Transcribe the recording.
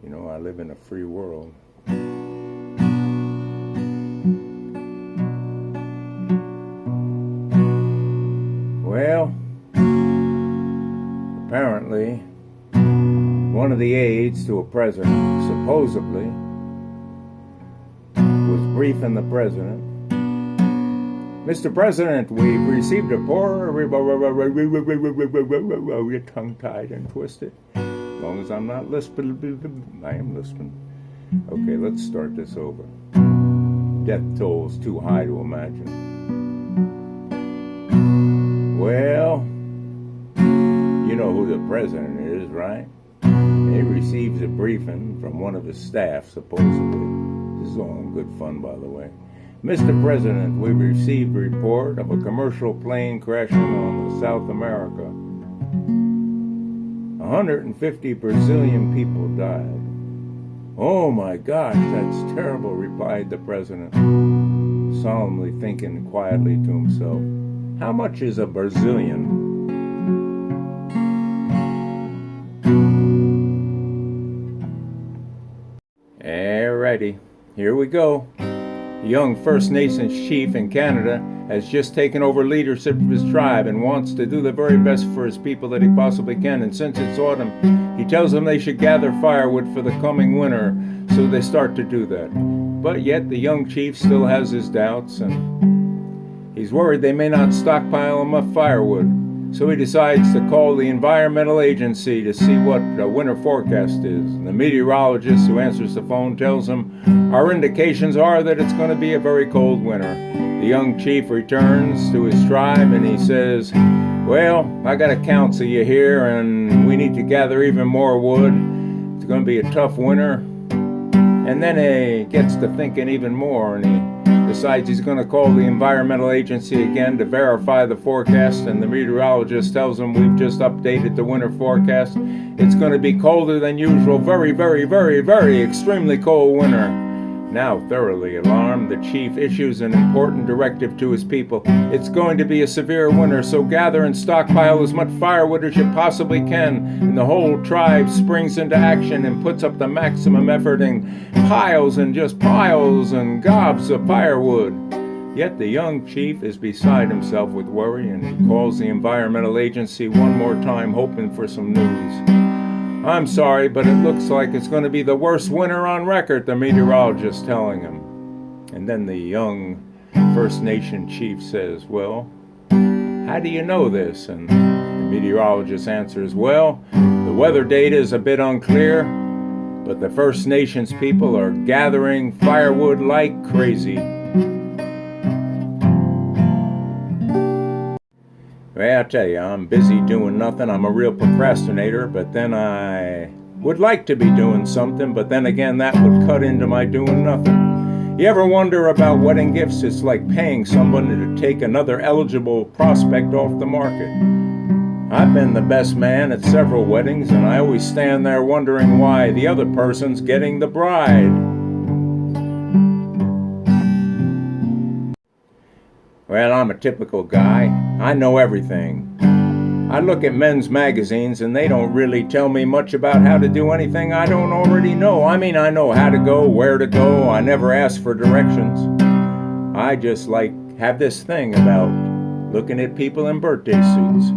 You know, I live in a free world. Well, apparently, one of the aides to a president, supposedly, was briefing the president. Mr. President, we've received a you're tongue-tied and twisted. As long as I'm not lisping, I am lisping. Okay, let's start this over. Death toll's too high to imagine. Well, you know who the president is, right? He receives a briefing from one of his staff, supposedly. This is all in good fun, by the way. Mr. President, we've received a report of a commercial plane crashing on the South America. 150 Brazilian people died. Oh my gosh, that's terrible, replied the president, solemnly thinking quietly to himself. How much is a Brazilian? Alrighty, here we go. The young First Nations chief in Canada has just taken over leadership of his tribe and wants to do the very best for his people that he possibly can. And since it's autumn, he tells them they should gather firewood for the coming winter, so they start to do that. But yet the young chief still has his doubts, and he's worried they may not stockpile enough firewood. So he decides to call the environmental agency to see what the winter forecast is. And the meteorologist who answers the phone tells him, our indications are that it's going to be a very cold winter. The young chief returns to his tribe and he says, well, I got to counsel you here, and we need to gather even more wood. It's going to be a tough winter. And then he gets to thinking even more, and he decides he's going to call the environmental agency again to verify the forecast, and the meteorologist tells him we've just updated the winter forecast. It's going to be colder than usual, very, very, very, very extremely cold winter. Now thoroughly alarmed, the chief issues an important directive to his people. It's going to be a severe winter, so gather and stockpile as much firewood as you possibly can. And the whole tribe springs into action and puts up the maximum effort and piles and just piles and gobs of firewood. Yet the young chief is beside himself with worry, and he calls the environmental agency one more time, hoping for some news. I'm sorry, but it looks like it's going to be the worst winter on record, the meteorologist telling him. And then the young First Nation chief says, well, how do you know this? And the meteorologist answers, well, the weather data is a bit unclear, but the First Nations people are gathering firewood like crazy. Well, I tell you, I'm busy doing nothing. I'm a real procrastinator, but then I would like to be doing something, but then again, that would cut into my doing nothing. You ever wonder about wedding gifts? It's like paying somebody to take another eligible prospect off the market. I've been the best man at several weddings, and I always stand there wondering why the other person's getting the bride. Well, I'm a typical guy. I know everything. I look at men's magazines and they don't really tell me much about how to do anything I don't already know. I mean, I know how to go, where to go. I never ask for directions. I just have this thing about looking at people in birthday suits.